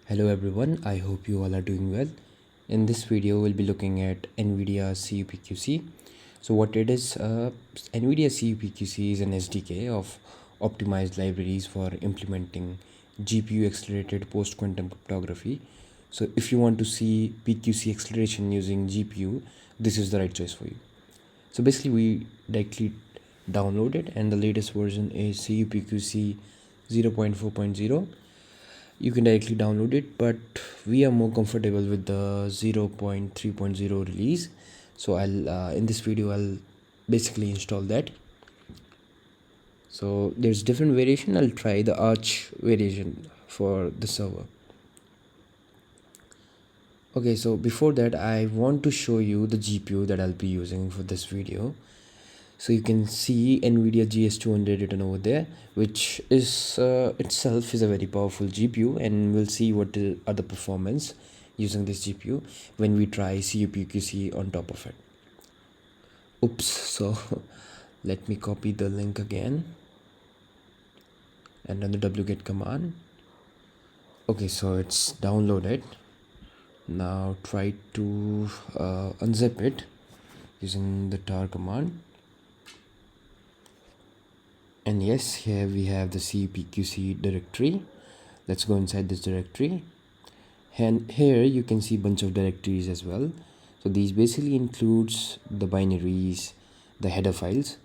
Hello everyone, I hope you all are doing well. In this video, we'll be looking at Nvidia cuPQC. So what it is, Nvidia cuPQC is an SDK of optimized libraries for implementing GPU accelerated post-quantum cryptography. So if you want to see PQC acceleration using GPU, this is the right choice for you. So basically we directly download it, and the latest version is cuPQC 0.4.0. You can directly download it, but we are more comfortable with the 0.3.0 release. So I'll in this video I'll basically install that. So there's different variation. I'll try the Arch variation for the server. Okay, so before that I want to show you the GPU that I'll be using for this video. So you can see Nvidia GS200 written over there, which is itself is a very powerful GPU, and we'll see what are the performance using this GPU when we try cuPQC on top of it. Oops, so let me copy the link again and run the wget command. Okay, so it's downloaded. Now try to unzip it using the tar command. And yes, here we have the cuPQC directory. Let's go inside this directory, and here you can see a bunch of directories as well. So these basically includes the binaries, the header files,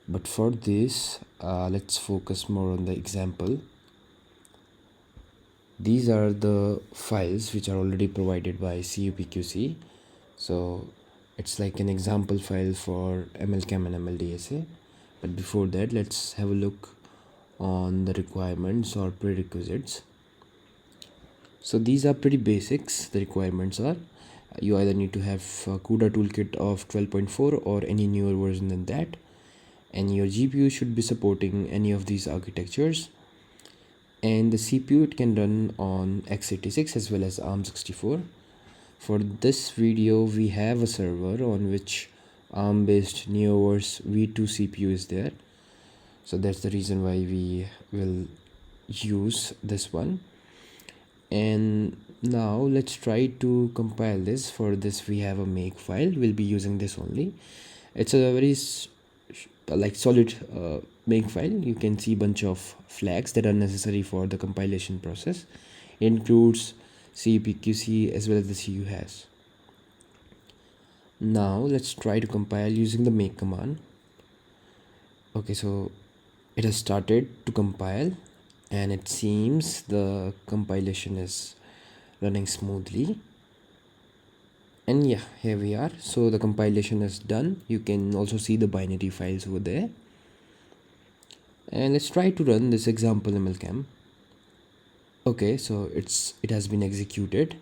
but for this let's focus more on the example. These are the files which are already provided by cuPQC. So it's like an example file for ML-KEM and ML-DSA. But before that, let's have a look on the requirements or prerequisites. So these are pretty basics. The requirements are you either need to have CUDA toolkit of 12.4 or any newer version than that, and your GPU should be supporting any of these architectures, and the CPU it can run on x86 as well as ARM64. For this video we have a server on which ARM based Neoverse V2 CPU is there, so that's the reason why we will use this one. And now let's try to compile this. For this we have a make file. We'll be using this only. It's a very like solid make file. You can see bunch of flags that are necessary for the compilation process. It includes cuPQC as well as the cu hash. Now let's try to compile using the make command. Okay, so it has started to compile, and it seems the compilation is running smoothly. And yeah, here we are. So the compilation is done. You can also see the binary files over there. And let's try to run this example ML-KEM. Okay, so it has been executed,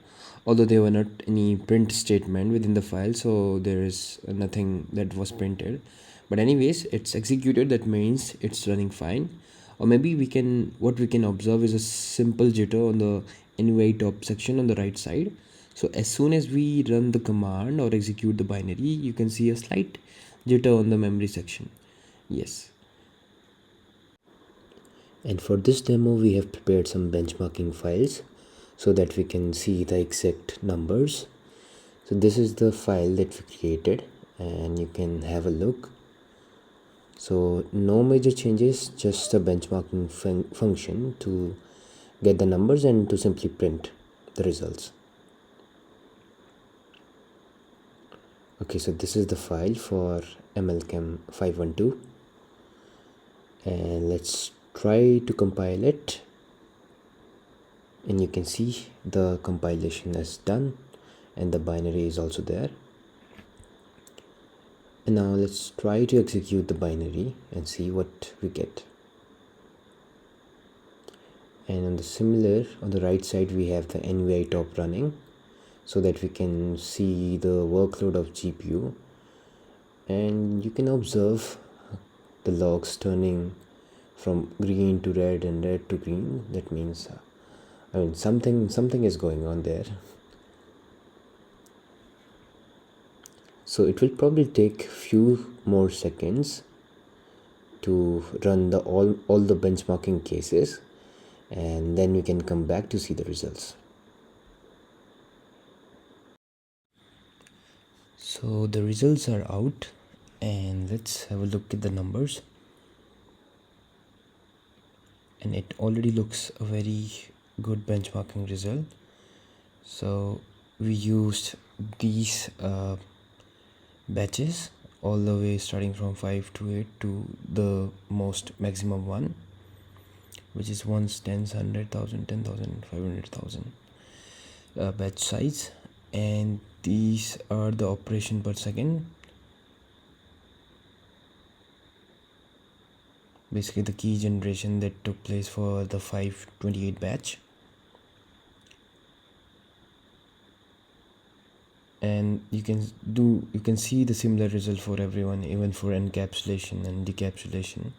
although there were not any print statement within the file, so there is nothing that was printed. But anyways, it's executed. That means it's running fine. Or maybe what we can observe is a simple jitter on the NVI top section on the right side. So as soon as we run the command or execute the binary, you can see a slight jitter on the memory section. Yes. And for this demo we have prepared some benchmarking files so that we can see the exact numbers. So this is the file that we created, and you can have a look. So no major changes, just a benchmarking function to get the numbers and to simply print the results. Okay, so this is the file for ML-KEM 512, and let's try to compile it. And you can see the compilation is done and the binary is also there. And now let's try to execute the binary and see what we get. And on the right side we have the NVI top running, so that we can see the workload of GPU, and you can observe the logs turning from green to red and red to green. That means something is going on there. So it will probably take few more seconds to run all the benchmarking cases, and then we can come back to see the results. So the results are out, and let's have a look at the numbers. And it already looks a very good benchmarking result. So we used these batches all the way starting from 5 to 8 to the most maximum one, which is once 10,000, 10,000, 500,000 batch size. And these are the operation per second, basically the key generation that took place for the 528 batch. And you can see the similar result for everyone, even for encapsulation and decapsulation.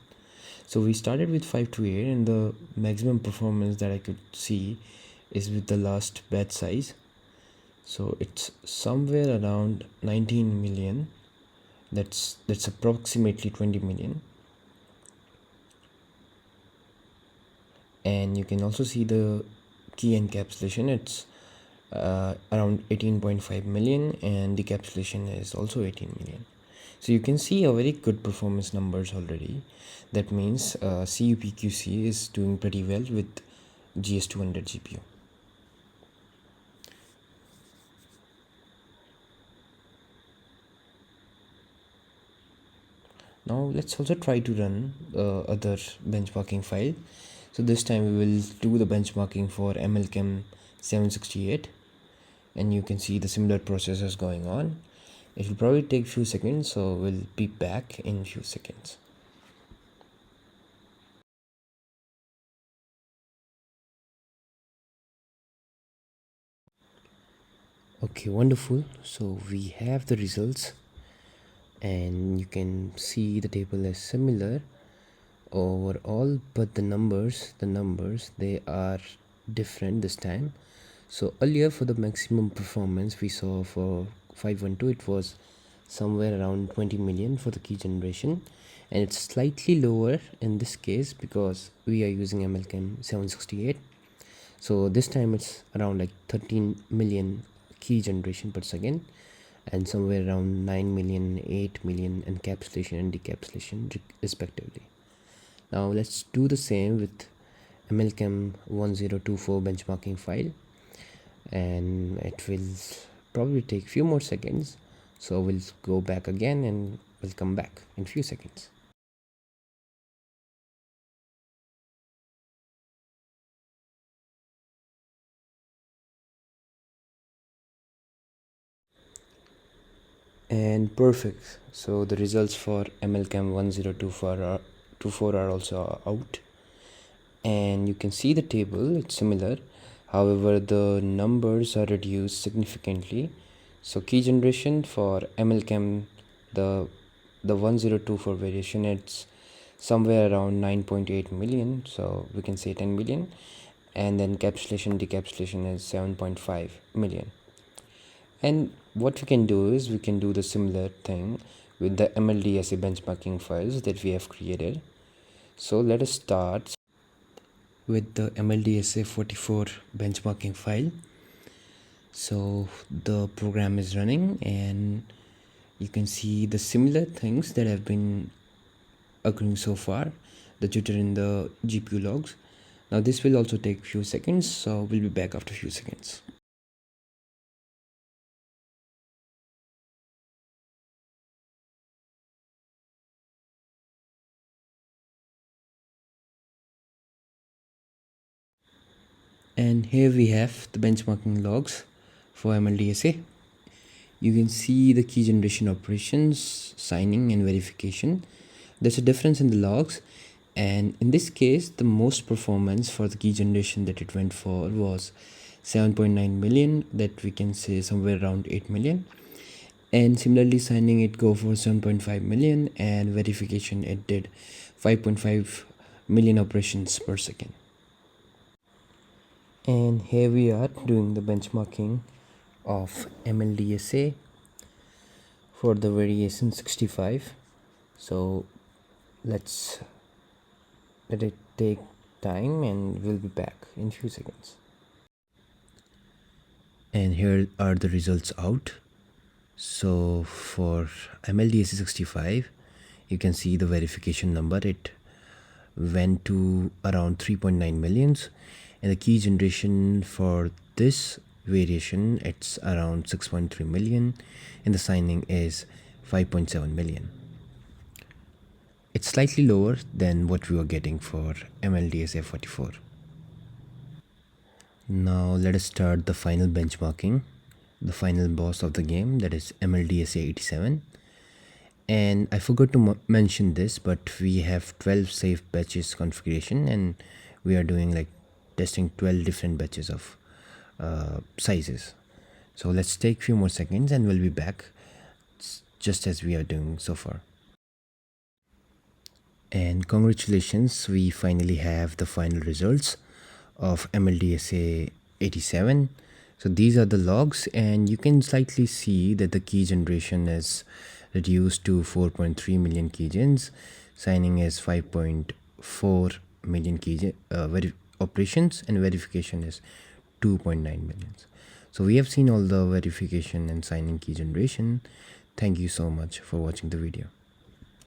So we started with 528, and the maximum performance that I could see is with the last batch size. So it's somewhere around 19 million. That's approximately 20 million. And you can also see the key encapsulation. It's around 18.5 million, and decapsulation is also 18 million. So you can see a very good performance numbers already. That means cuPQC is doing pretty well with GS200 GPU. Now let's also try to run other benchmarking file. So this time we will do the benchmarking for ML-KEM 768, and you can see the similar processes going on. It will probably take few seconds, so we'll be back in few seconds. Okay, wonderful. So we have the results, and you can see the table is similar overall, but the numbers they are different this time. So earlier, for the maximum performance we saw for 512, it was somewhere around 20 million for the key generation, and it's slightly lower in this case because we are using ML-KEM 768. So this time it's around like 13 million key generation per second, and somewhere around 9 million, 8 million encapsulation and decapsulation respectively. Now let's do the same with ML-KEM 1024 benchmarking file, and it will probably take few more seconds. So we'll go back again and we'll come back in few seconds. And perfect. So the results for ML-KEM 1024 are also out, and you can see the table, it's similar. However, the numbers are reduced significantly. So key generation for ML-KEM, the 1024 variation, it's somewhere around 9.8 million, so we can say 10 million, and then encapsulation decapsulation is 7.5 million. And what we can do is we can do the similar thing with the ML-DSA benchmarking files that we have created. So let us start with the ML-DSA 44 benchmarking file. So the program is running, and you can see the similar things that have been occurring so far, the jitter in the GPU logs. Now this will also take few seconds, so we'll be back after few seconds. And here we have the benchmarking logs for ML-DSA. You can see the key generation operations, signing and verification. There's a difference in the logs, and in this case the most performance for the key generation that it went for was 7.9 million, that we can say somewhere around 8 million. And similarly, signing it go for 7.5 million, and verification it did 5.5 million operations per second. And here we are doing the benchmarking of ML-DSA for the variation 65. So let's let it take time, and we'll be back in few seconds. And here are the results out. So for ML-DSA 65, you can see the verification number. It went to around 3.9 millions, and the key generation for this variation, it's around 6.3 million, and the signing is 5.7 million. It's slightly lower than what we were getting for ML-DSA 44. Now let us start the final benchmarking, the final boss of the game, that is ML-DSA 87. And I forgot to mention this, but we have 12 safe batches configuration, and we are doing like testing 12 different batches of sizes. So let's take a few more seconds and we'll be back just as we are doing so far. And congratulations, we finally have the final results of ML-DSA 87. So these are the logs, and you can slightly see that the key generation is reduced to 4.3 million keygens, signing is 5.4 million keygen operations, and verification is 2.9 million. So we have seen all the verification and signing key generation. Thank you so much for watching the video.